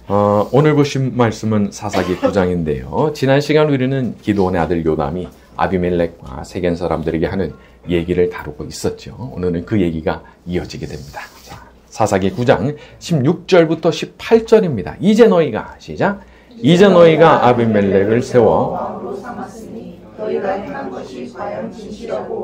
오늘 보신 말씀은 사사기 9장인데요. 지난 시간 우리는 기드온의 아들 요담이 아비멜렉과 세겜 사람들에게 하는 얘기를 다루고 있었죠. 오늘은 그 얘기가 이어지게 됩니다. 자, 사사기 9장 16절부터 18절입니다. 이제 너희가 시작. 이제 너희가 아비멜렉을 세워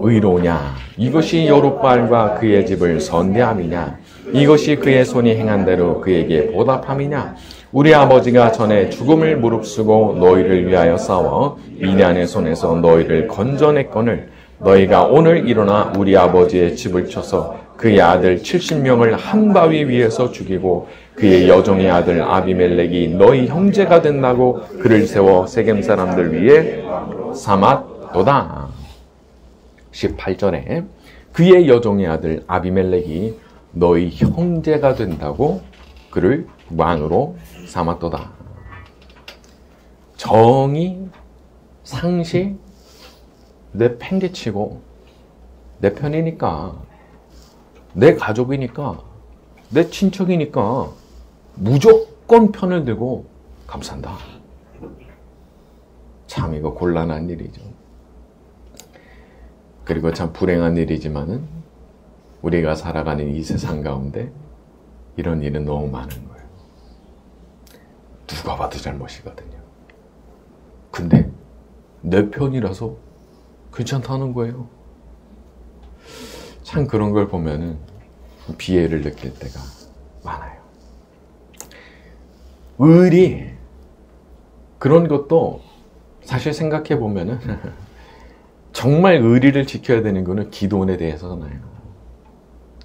의로우냐? 이것이 여룻바알과 그의 집을 선대함이냐? 이것이 그의 손이 행한 대로 그에게 보답함이냐? 우리 아버지가 전에 죽음을 무릅쓰고 너희를 위하여 싸워 미디안의 손에서 너희를 건져냈거늘 너희가 오늘 일어나 우리 아버지의 집을 쳐서 그의 아들 70명을 한 바위 위에서 죽이고 그의 여종의 아들 아비멜렉이 너희 형제가 된다고 그를 세워 세겜 사람들 위에 삼았도다. 18절에 그의 여종의 아들 아비멜렉이 너희 형제가 된다고 그를 왕으로 삼았도다. 정의, 상식, 내 팽개치고 내 편이니까, 내 가족이니까, 내 친척이니까 무조건 편을 들고 감싼다. 참 이거 곤란한 일이죠. 그리고 참 불행한 일이지만은 우리가 살아가는 이 세상 가운데 이런 일은 너무 많은 거예요. 누가 봐도 잘못이거든요. 근데 내 편이라서 괜찮다는 거예요. 참 그런 걸 보면은 비애를 느낄 때가 많아요. 의리, 그런 것도 사실 생각해 보면은 정말 의리를 지켜야 되는 거는 기드온에 대해서잖아요.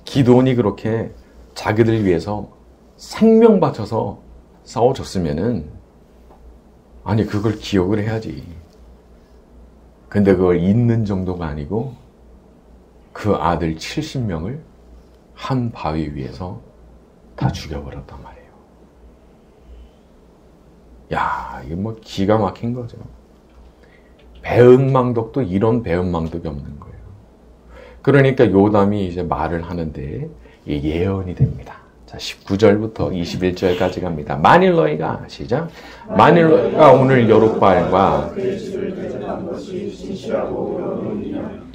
기드온이 그렇게 자기들 위해서 생명 바쳐서 싸워줬으면은 아니 그걸 기억을 해야지. 근데 그걸 잊는 정도가 아니고 그 아들 70명을 한 바위 위에서 다 죽여버렸단 말이에요. 야, 이게 뭐 기가 막힌 거죠. 배은망덕도 이런 배은망덕이 없는 거예요. 그러니까 요담이 이제 말을 하는데 예언이 됩니다. 자, 19절부터 21절까지 갑니다. 만일 너희가 시작. 만일 너희가 오늘 여룻바알과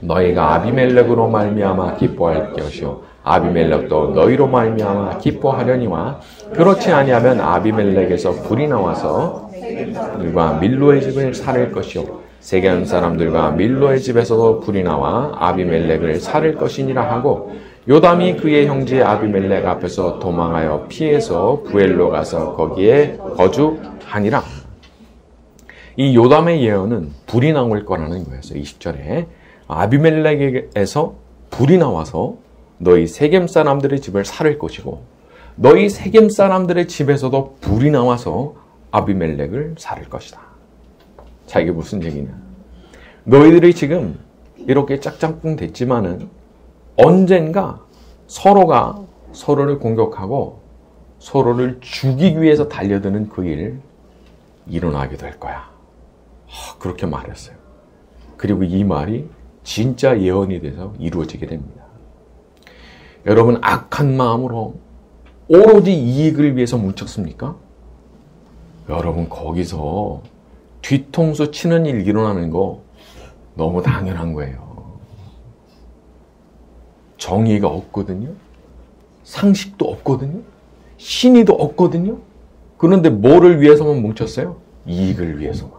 너희가 아비멜렉으로 말미암아 기뻐할 것이요 아비멜렉도 너희로 말미암아 기뻐하려니와 그렇지 아니하면 아비멜렉에서 불이 나와서 그들과 밀로의 집을 살릴 것이요 세겜 사람들과 밀로의 집에서도 불이 나와 아비멜렉을 살릴 것이니라 하고 요담이 그의 형제 아비멜렉 앞에서 도망하여 피해서 부엘로 가서 거기에 거주하니라. 이 요담의 예언은 불이 나올 거라는 거였어요. 20절에 아비멜렉에서 불이 나와서 너희 세겜 사람들의 집을 살릴 것이고 너희 세겜 사람들의 집에서도 불이 나와서 아비멜렉을 살릴 것이다. 자, 이게 무슨 얘기냐? 너희들이 지금 이렇게 짝짝꿍 됐지만은 언젠가 서로가 서로를 공격하고 서로를 죽이기 위해서 달려드는 그 일 일어나게 될 거야. 그렇게 말했어요. 그리고 이 말이 진짜 예언이 돼서 이루어지게 됩니다. 여러분, 악한 마음으로 오로지 이익을 위해서 뭉쳤습니까? 여러분, 거기서 뒤통수 치는 일 일어나는 거 너무 당연한 거예요. 정의가 없거든요. 상식도 없거든요. 신의도 없거든요. 그런데 뭐를 위해서만 뭉쳤어요? 이익을 위해서만.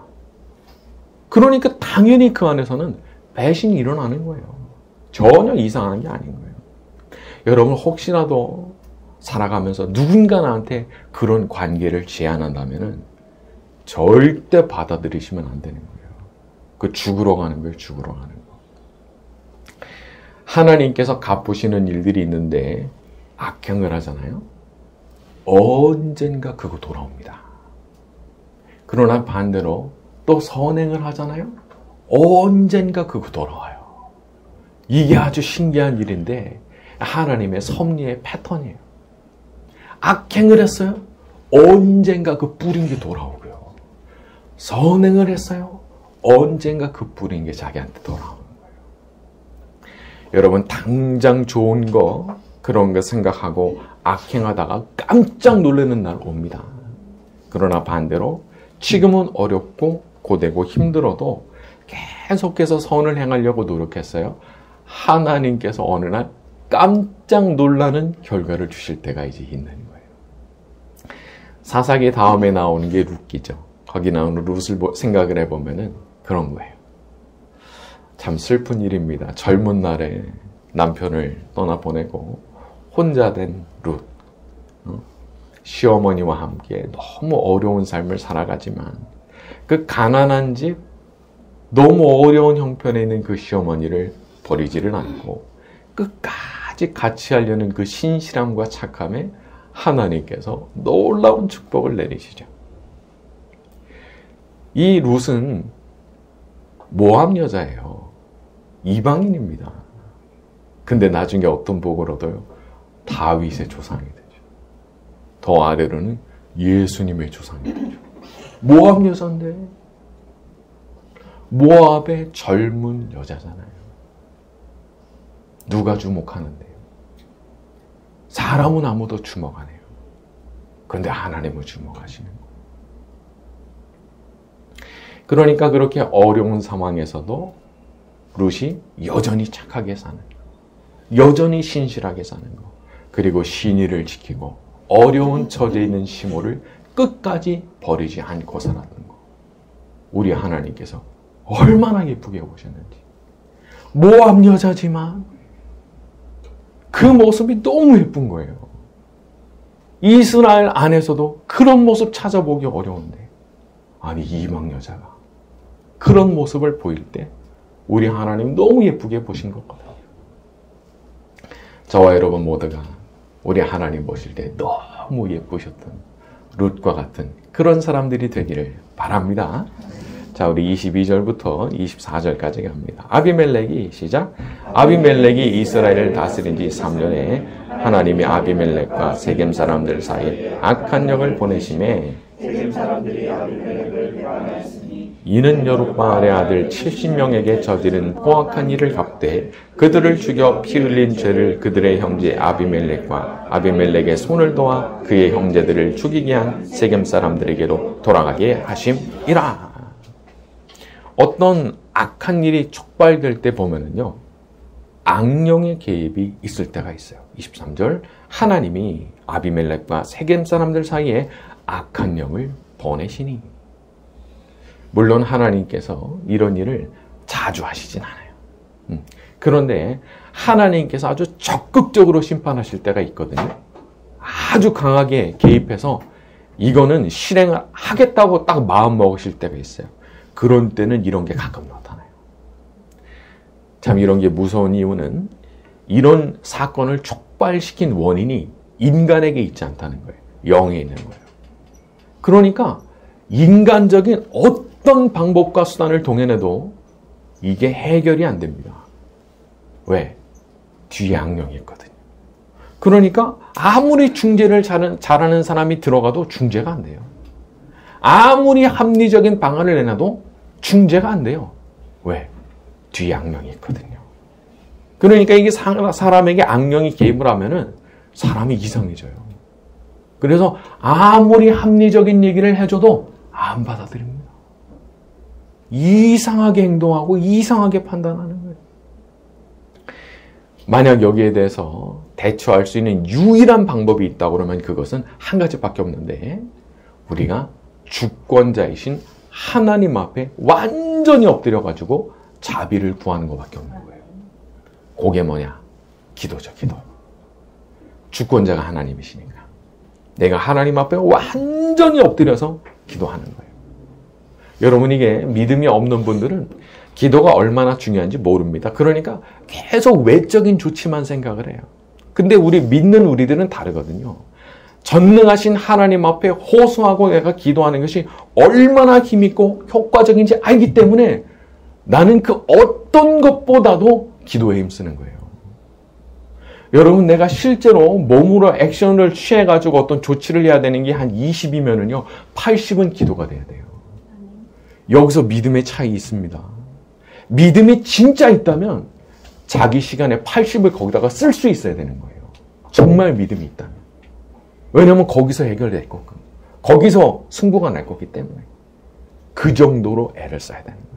그러니까 당연히 그 안에서는 배신이 일어나는 거예요. 전혀 이상한 게 아닌 거예요. 여러분, 혹시라도 살아가면서 누군가 나한테 그런 관계를 제안한다면은 절대 받아들이시면 안 되는 거예요. 그 죽으러 가는 거예요. 죽으러 가는 거. 하나님께서 갚으시는 일들이 있는데 악행을 하잖아요. 언젠가 그거 돌아옵니다. 그러나 반대로 또 선행을 하잖아요. 언젠가 그거 돌아와요. 이게 아주 신기한 일인데 하나님의 섭리의 패턴이에요. 악행을 했어요. 언젠가 그 뿌린 게 돌아오고요. 선행을 했어요. 언젠가 그 뿌린 게 자기한테 돌아오는 거예요. 여러분, 당장 좋은 거 그런 거 생각하고 악행하다가 깜짝 놀라는 날 옵니다. 그러나 반대로 지금은 어렵고 고되고 힘들어도 계속해서 선을 행하려고 노력했어요. 하나님께서 어느 날 깜짝 놀라는 결과를 주실 때가 이제 있는 거예요. 사사기 다음에 나오는 게 룻기죠. 거기 나오는 룻을 생각을 해보면은 그런 거예요. 참 슬픈 일입니다. 젊은 날에 남편을 떠나보내고 혼자 된 룻. 시어머니와 함께 너무 어려운 삶을 살아가지만 그 가난한 집, 너무 어려운 형편에 있는 그 시어머니를 버리지를 않고 끝까지 같이 하려는 그 신실함과 착함에 하나님께서 놀라운 축복을 내리시죠. 이 룻은 모압 여자예요. 이방인입니다. 근데 나중에 어떤 복을 얻어요? 다윗의 조상이 되죠. 더 아래로는 예수님의 조상이 되죠. 모압 여자인데, 모압의 젊은 여자잖아요. 누가 주목하는데요? 사람은 아무도 주목 안 해요. 그런데 하나님은 주목하시는 거예요. 그러니까 그렇게 어려운 상황에서도 룻이 여전히 착하게 사는, 여전히 신실하게 사는 거, 그리고 신의를 지키고 어려운 처지에 있는 시므를 끝까지 버리지 않고 살았던 거. 우리 하나님께서 얼마나 예쁘게 보셨는지. 모압 여자지만 그 모습이 너무 예쁜 거예요. 이스라엘 안에서도 그런 모습 찾아보기 어려운데, 아니 이방 여자가 그런 모습을 보일 때 우리 하나님 너무 예쁘게 보신 것 같아요. 저와 여러분 모두가 우리 하나님 보실 때 너무 예쁘셨던 룻과 같은 그런 사람들이 되기를 바랍니다. 자, 우리 22절부터 24절까지 갑니다. 아비멜렉이 시작. 아비멜렉이 이스라엘을 다스린 지 3년에 하나님이 아비멜렉과 세겜 사람들 사이에 악한 영을 보내심에 세겜 사람들이 아비멜렉을 배반하였으니 이는 여룻바알의 아들 70명에게 저지른 포악한 일을 갚되 그들을 죽여 피 흘린 죄를 그들의 형제 아비멜렉과 아비멜렉의 손을 도와 그의 형제들을 죽이게 한 세겜 사람들에게로 돌아가게 하심이라. 어떤 악한 일이 촉발될 때 보면은요, 악령의 개입이 있을 때가 있어요. 23절, 하나님이 아비멜렉과 세겜 사람들 사이에 악한 영을 보내시니. 물론 하나님께서 이런 일을 자주 하시진 않아요. 그런데 하나님께서 아주 적극적으로 심판하실 때가 있거든요. 아주 강하게 개입해서 이거는 실행을 하겠다고 딱 마음 먹으실 때가 있어요. 그런 때는 이런 게 가끔 나타나요. 참 이런 게 무서운 이유는 이런 사건을 촉발시킨 원인이 인간에게 있지 않다는 거예요. 영에 있는 거예요. 그러니까 인간적인 어떤 방법과 수단을 동원해도 이게 해결이 안 됩니다. 왜? 뒤에 악령이 있거든요. 그러니까 아무리 중재를 잘하는 사람이 들어가도 중재가 안 돼요. 아무리 합리적인 방안을 내놔도 중재가 안 돼요. 왜? 뒤에 악령이 있거든요. 그러니까 이게 사람에게 악령이 개입을 하면은 사람이 이상해져요. 그래서 아무리 합리적인 얘기를 해줘도 안 받아들입니다. 이상하게 행동하고 이상하게 판단하는 거예요. 만약 여기에 대해서 대처할 수 있는 유일한 방법이 있다고 그러면 그것은 한 가지밖에 없는데, 우리가 주권자이신 하나님 앞에 완전히 엎드려가지고 자비를 구하는 것밖에 없는 거예요. 그게 뭐냐? 기도죠, 기도. 주권자가 하나님이시니까 내가 하나님 앞에 완전히 엎드려서 기도하는 거예요. 여러분, 이게 믿음이 없는 분들은 기도가 얼마나 중요한지 모릅니다. 그러니까 계속 외적인 조치만 생각을 해요. 근데 우리 믿는 우리들은 다르거든요. 전능하신 하나님 앞에 호소하고 내가 기도하는 것이 얼마나 힘있고 효과적인지 알기 때문에 나는 그 어떤 것보다도 기도에 힘쓰는 거예요. 여러분, 내가 실제로 몸으로 액션을 취해가지고 어떤 조치를 해야 되는 게 한 20이면은요, 80은 기도가 돼야 돼요. 여기서 믿음의 차이 있습니다. 믿음이 진짜 있다면 자기 시간에 80을 거기다가 쓸 수 있어야 되는 거예요. 정말 믿음이 있다면. 왜냐하면 거기서 해결됐거든. 거기서 승부가 날 거기 때문에 그 정도로 애를 써야 되는 거예요.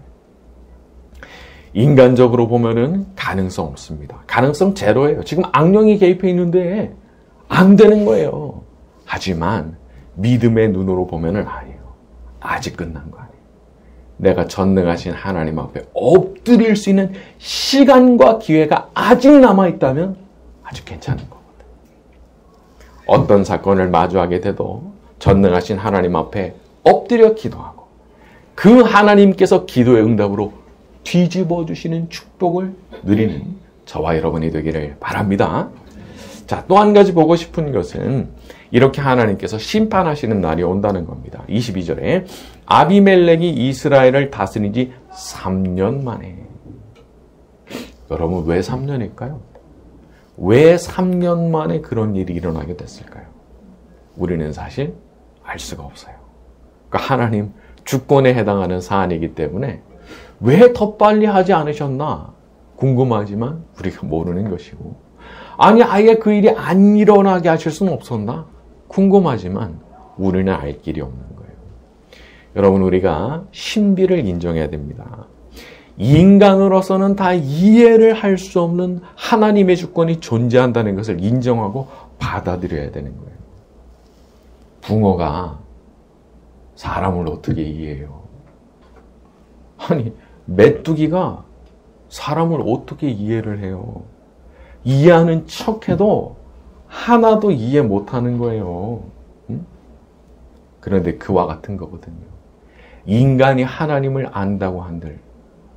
인간적으로 보면은 가능성 없습니다. 가능성 제로예요. 지금 악령이 개입해 있는데 안 되는 거예요. 하지만 믿음의 눈으로 보면은 아니에요. 아직 끝난 거 아니에요. 내가 전능하신 하나님 앞에 엎드릴 수 있는 시간과 기회가 아직 남아있다면 아주 괜찮은 거거든요. 어떤 사건을 마주하게 돼도 전능하신 하나님 앞에 엎드려 기도하고 그 하나님께서 기도의 응답으로 뒤집어 주시는 축복을 누리는 저와 여러분이 되기를 바랍니다. 자, 또 한 가지 보고 싶은 것은 이렇게 하나님께서 심판하시는 날이 온다는 겁니다. 22절에 아비멜렉이 이스라엘을 다스린 지 3년 만에. 여러분 왜 3년일까요? 왜 3년 만에 그런 일이 일어나게 됐을까요? 우리는 사실 알 수가 없어요. 그러니까 하나님 주권에 해당하는 사안이기 때문에 왜 더 빨리 하지 않으셨나 궁금하지만 우리가 모르는 것이고, 아니 아예 그 일이 안 일어나게 하실 수는 없었나 궁금하지만 우리는 알 길이 없는 거예요. 여러분, 우리가 신비를 인정해야 됩니다. 인간으로서는 다 이해를 할 수 없는 하나님의 주권이 존재한다는 것을 인정하고 받아들여야 되는 거예요. 붕어가 사람을 어떻게 이해해요? 아니, 메뚜기가 사람을 어떻게 이해를 해요? 이해하는 척해도 하나도 이해 못하는 거예요. 응? 그런데 그와 같은 거거든요. 인간이 하나님을 안다고 한들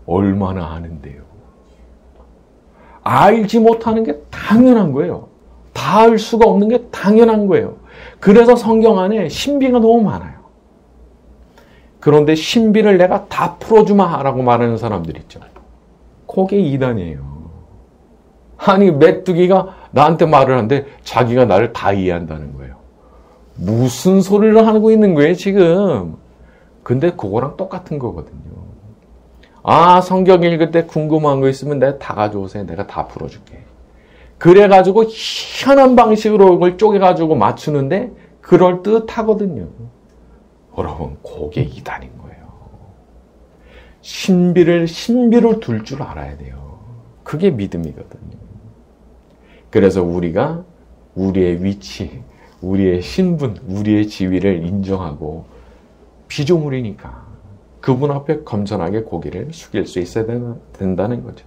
얼마나 아는데요. 알지 못하는 게 당연한 거예요. 다 알 수가 없는 게 당연한 거예요. 그래서 성경 안에 신비가 너무 많아요. 그런데 신비를 내가 다 풀어주마 라고 말하는 사람들 있죠. 그게 이단이에요. 아니, 메뚜기가 나한테 말을 하는데 자기가 나를 다 이해한다는 거예요. 무슨 소리를 하고 있는 거예요, 지금? 근데 그거랑 똑같은 거거든요. 아, 성경 읽을 때 궁금한 거 있으면 내가 다 가져오세요. 내가 다 풀어줄게. 그래가지고 희한한 방식으로 이걸 쪼개가지고 맞추는데 그럴듯하거든요. 여러분, 그게 이단인 거예요. 신비를 둘 줄 알아야 돼요. 그게 믿음이거든요. 그래서 우리가 우리의 위치, 우리의 신분, 우리의 지위를 인정하고 피조물이니까 그분 앞에 겸손하게 고개를 숙일 수 있어야 된다는 거죠.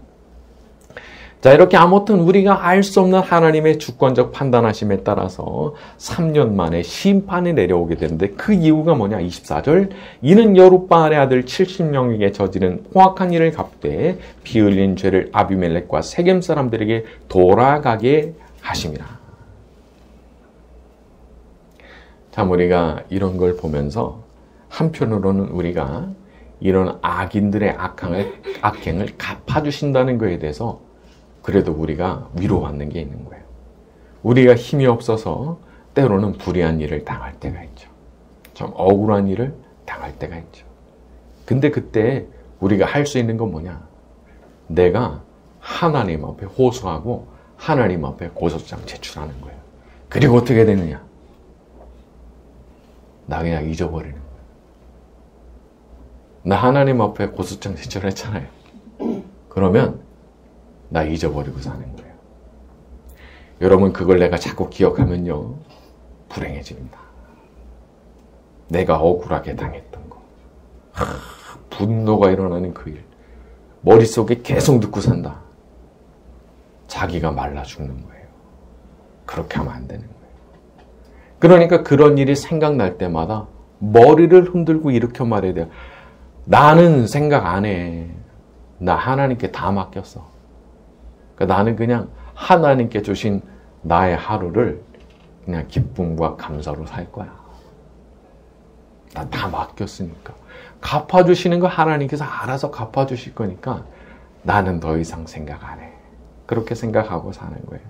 자, 이렇게 아무튼 우리가 알 수 없는 하나님의 주권적 판단하심에 따라서 3년 만에 심판이 내려오게 되는데 그 이유가 뭐냐? 24절. 이는 여룻바알의 아들 70명에게 저지른 포악한 일을 갚되 피 흘린 죄를 아비멜렉과 세겜 사람들에게 돌아가게 하심이라. 참, 우리가 이런 걸 보면서 한편으로는 우리가 이런 악인들의 악행을 갚아주신다는 것에 대해서 그래도 우리가 위로받는 게 있는 거예요. 우리가 힘이 없어서 때로는 불의한 일을 당할 때가 있죠. 좀 억울한 일을 당할 때가 있죠. 근데 그때 우리가 할 수 있는 건 뭐냐? 내가 하나님 앞에 호소하고 하나님 앞에 고소장 제출하는 거예요. 그리고 어떻게 되느냐? 나 그냥 잊어버리는 거예요. 나 하나님 앞에 고소장 제출했잖아요. 그러면 나 잊어버리고 사는 거예요. 여러분, 그걸 내가 자꾸 기억하면요, 불행해집니다. 내가 억울하게 당했던 거, 분노가 일어나는 그 일, 머릿속에 계속 듣고 산다. 자기가 말라 죽는 거예요. 그렇게 하면 안 되는 거예요. 그러니까 그런 일이 생각날 때마다 머리를 흔들고 이렇게 말해야 돼요. 나는 생각 안 해. 나 하나님께 다 맡겼어. 그러니까 나는 그냥 하나님께 주신 나의 하루를 그냥 기쁨과 감사로 살 거야. 나 다 맡겼으니까. 갚아주시는 거 하나님께서 알아서 갚아주실 거니까 나는 더 이상 생각 안 해. 그렇게 생각하고 사는 거예요.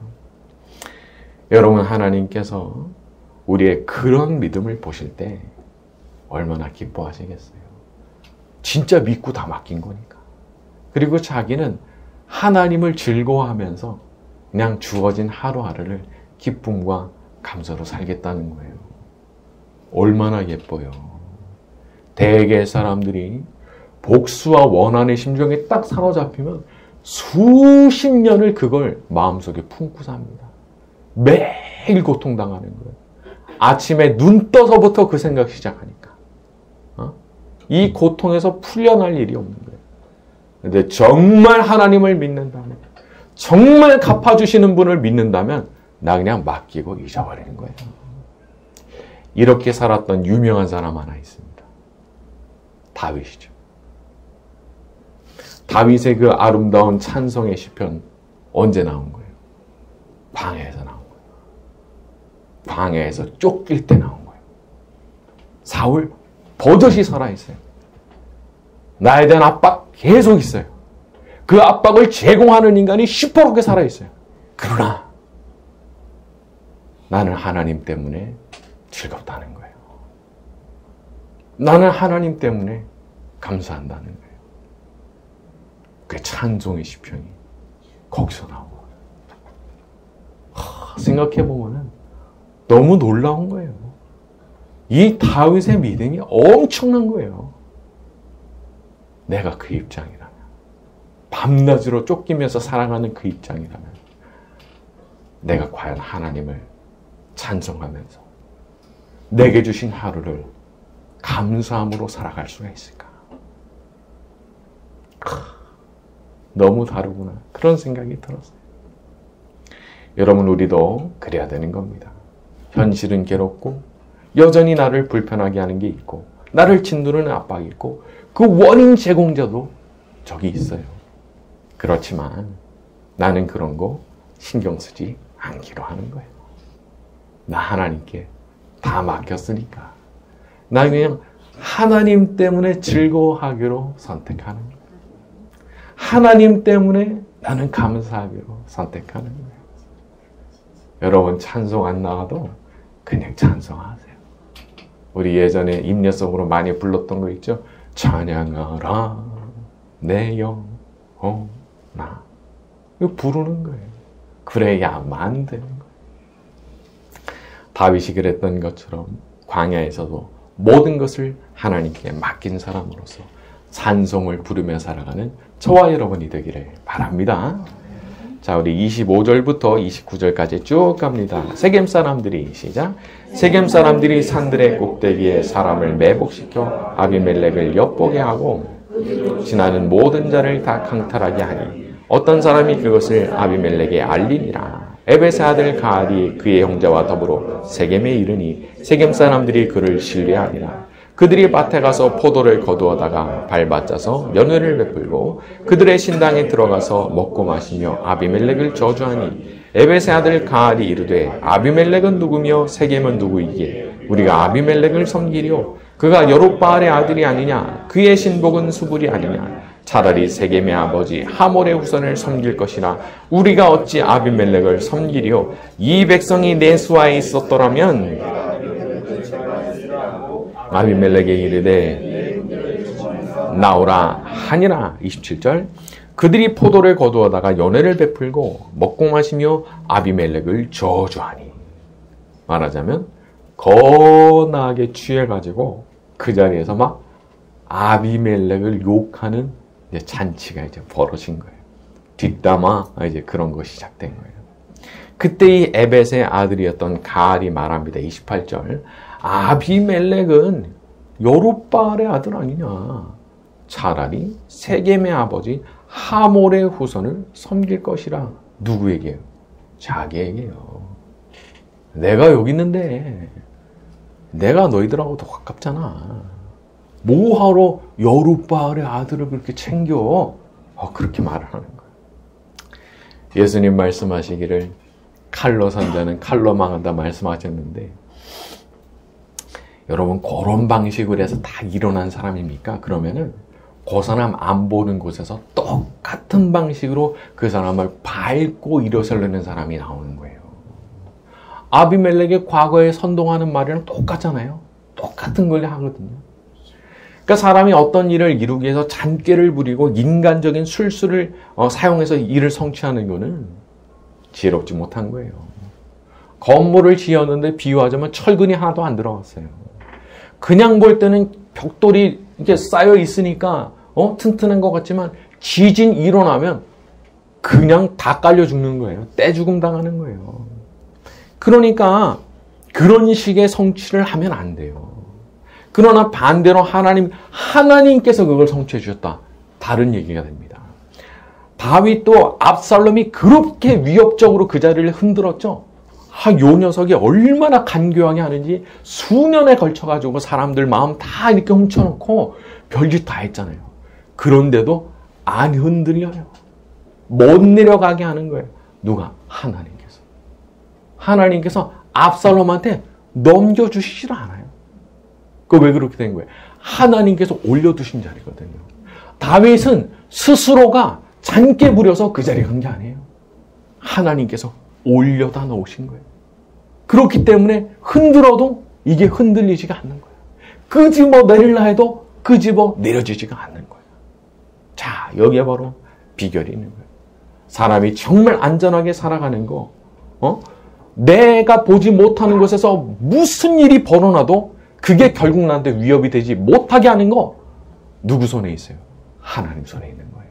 여러분, 하나님께서 우리의 그런 믿음을 보실 때 얼마나 기뻐하시겠어요. 진짜 믿고 다 맡긴 거니까. 그리고 자기는 하나님을 즐거워하면서 그냥 주어진 하루하루를 기쁨과 감사로 살겠다는 거예요. 얼마나 예뻐요. 대개 사람들이 복수와 원한의 심정에 딱 사로잡히면 수십 년을 그걸 마음속에 품고 삽니다. 매일 고통당하는 거예요. 아침에 눈 떠서부터 그 생각 시작하니까. 이 고통에서 풀려날 일이 없는 거예요. 근데 정말 하나님을 믿는다면, 정말 갚아주시는 분을 믿는다면 나 그냥 맡기고 잊어버리는 거예요. 이렇게 살았던 유명한 사람 하나 있습니다. 다윗이죠. 다윗의 그 아름다운 찬송의 시편 언제 나온 거예요? 광야에서 나온 거예요. 광야에서 쫓길 때 나온 거예요. 사울 버젓이 살아있어요. 나에 대한 압박 계속 있어요. 그 압박을 제공하는 인간이 시퍼렇게 살아있어요. 그러나 나는 하나님 때문에 즐겁다는 거예요. 나는 하나님 때문에 감사한다는 거예요. 그 찬송의 시편이 거기서 나오고 생각해보면 너무 놀라운 거예요. 이 다윗의 믿음이 엄청난 거예요. 내가 그 입장이라면, 밤낮으로 쫓기면서 살아가는 그 입장이라면 내가 과연 하나님을 찬송하면서 내게 주신 하루를 감사함으로 살아갈 수가 있을까? 너무 다르구나. 그런 생각이 들었어요. 여러분, 우리도 그래야 되는 겁니다. 현실은 괴롭고 여전히 나를 불편하게 하는 게 있고 나를 짓누르는 압박이 있고 그 원인 제공자도 저기 있어요. 그렇지만 나는 그런 거 신경 쓰지 않기로 하는 거예요. 나 하나님께 다 맡겼으니까 나 그냥 하나님 때문에 즐거워하기로 선택하는 거예요. 하나님 때문에 나는 감사하기로 선택하는 거예요. 여러분, 찬송 안 나와도 그냥 찬송하세요. 우리 예전에 임례송으로 많이 불렀던 거 있죠? 찬양하라 내 영혼아. 이거 부르는 거예요. 그래야만 되는 거예요. 다윗이 그랬던 것처럼 광야에서도 모든 것을 하나님께 맡긴 사람으로서 찬송을 부르며 살아가는 저와 여러분이 되기를 바랍니다. 자, 우리 25절부터 29절까지 쭉 갑니다. 세겜 사람들이 시작. 세겜 사람들이 산들의 꼭대기에 사람을 매복시켜 아비멜렉을 엿보게 하고 지나는 모든 자를 다 강탈하게 하니 어떤 사람이 그것을 아비멜렉에 알리니라. 에벳의 아들 가알이 그의 형제와 더불어 세겜에 이르니 세겜 사람들이 그를 신뢰하니라. 그들이 밭에 가서 포도를 거두어다가 밟아짜서 연회를 베풀고 그들의 신당에 들어가서 먹고 마시며 아비멜렉을 저주하니 에벳의 아들 가알이 이르되 아비멜렉은 누구며 세겜은 누구이기에 우리가 아비멜렉을 섬기리오. 그가 여룹바알의 아들이 아니냐. 그의 신복은 수불이 아니냐. 차라리 세겜의 아버지 하몰의 후손을 섬길 것이나 우리가 어찌 아비멜렉을 섬기리오. 이 백성이 내 수하에 있었더라면 아비멜렉에 이르되 나오라 하니라. 27절. 그들이 포도를 거두어다가 연회를 베풀고 먹고 마시며 아비멜렉을 저주하니. 말하자면 거나하게 취해가지고 그 자리에서 막 아비멜렉을 욕하는 잔치가 이제 벌어진 거예요. 뒷담화 이제 그런 거 시작된 거예요. 그때 이 에벳의 아들이었던 가알이 말합니다. 28절. 아비멜렉은 여룹바알의 아들 아니냐. 차라리 세겜의 아버지 하몰의 후손을 섬길 것이라. 누구에게요? 자기에게요. 내가 여기 있는데 내가 너희들하고 더 가깝잖아. 뭐하러 여룹바알의 아들을 그렇게 챙겨? 그렇게 말을 하는 거예요. 예수님 말씀하시기를 칼로 산 자는 칼로 망한다 말씀하셨는데 여러분, 그런 방식으로 해서 다 일어난 사람입니까? 그러면은 그 사람 안 보는 곳에서 똑같은 방식으로 그 사람을 밟고 일어서려는 사람이 나오는 거예요. 아비멜렉의 과거에 선동하는 말이랑 똑같잖아요. 똑같은 걸 하거든요. 그러니까 사람이 어떤 일을 이루기 위해서 잔꾀를 부리고 인간적인 술수를 사용해서 일을 성취하는 거는 지혜롭지 못한 거예요. 건물을 지었는데 비유하자면 철근이 하나도 안 들어갔어요. 그냥 볼 때는 벽돌이 이렇게 쌓여 있으니까 튼튼한 것 같지만 지진 일어나면 그냥 다 깔려 죽는 거예요. 떼죽음 당하는 거예요. 그러니까 그런 식의 성취를 하면 안 돼요. 그러나 반대로 하나님께서 그걸 성취해 주셨다. 다른 얘기가 됩니다. 다윗도 압살롬이 그렇게 위협적으로 그 자리를 흔들었죠. 요 녀석이 얼마나 간교하게 하는지 수년에 걸쳐가지고 사람들 마음 다 이렇게 훔쳐놓고 별짓 다 했잖아요. 그런데도 안 흔들려요. 못 내려가게 하는 거예요. 누가? 하나님께서. 하나님께서 압살롬한테 넘겨주시질 않아요. 왜 그렇게 된 거예요? 하나님께서 올려두신 자리거든요. 다윗은 스스로가 잔깨 부려서 그 자리에 간 게 아니에요. 하나님께서 올려다 놓으신 거예요. 그렇기 때문에 흔들어도 이게 흔들리지가 않는 거예요. 끄집어 내리려 해도 끄집어 내려지지가 않는 거예요. 자, 여기에 바로 비결이 있는 거예요. 사람이 정말 안전하게 살아가는 거, 내가 보지 못하는 곳에서 무슨 일이 벌어나도 그게 결국 나한테 위협이 되지 못하게 하는 거 누구 손에 있어요? 하나님 손에 있는 거예요.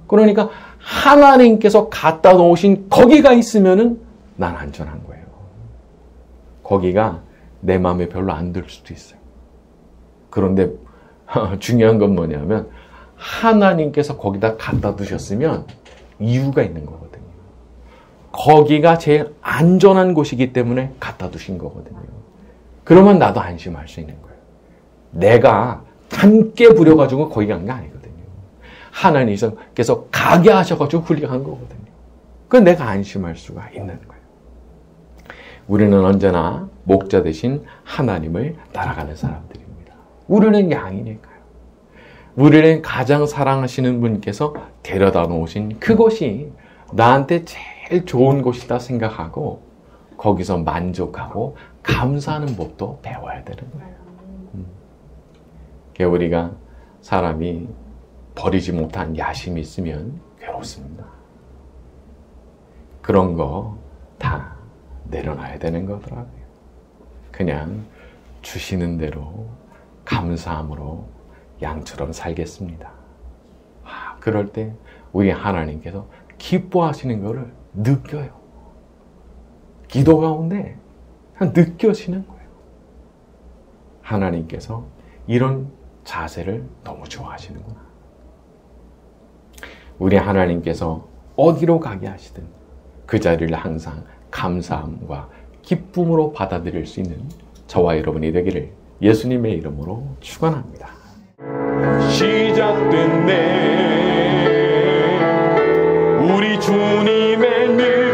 그러니까 하나님께서 갖다 놓으신 거기가 있으면은 난 안전한 거예요. 거기가 내 마음에 별로 안 들 수도 있어요. 그런데 중요한 건 뭐냐면 하나님께서 거기다 갖다 두셨으면 이유가 있는 거거든요. 거기가 제일 안전한 곳이기 때문에 갖다 두신 거거든요. 그러면 나도 안심할 수 있는 거예요. 내가 함께 부려가지고 거기 간 게 아니거든요. 하나님께서 가게 하셔가지고 훌륭한 거거든요. 그건 내가 안심할 수가 있는 거예요. 우리는 언제나 목자 대신 하나님을 따라가는 사람들입니다. 우리는 양이니까요. 우리는 가장 사랑하시는 분께서 데려다 놓으신 그곳이 나한테 제일 좋은 곳이다 생각하고 거기서 만족하고 감사하는 법도 배워야 되는 거예요. 우리가 사람이 버리지 못한 야심이 있으면 괴롭습니다. 그런 거 다 내려놔야 되는 거더라고요. 그냥 주시는 대로 감사함으로 양처럼 살겠습니다. 그럴 때 우리 하나님께서 기뻐하시는 것을 느껴요. 기도 가운데 느껴지는 거예요. 하나님께서 이런 자세를 너무 좋아하시는구나. 우리 하나님께서 어디로 가게 하시든 그 자리를 항상 감사함과 기쁨으로 받아들일 수 있는 저와 여러분이 되기를 예수님의 이름으로 축원합니다. 시작됐네 우리 주님의 늘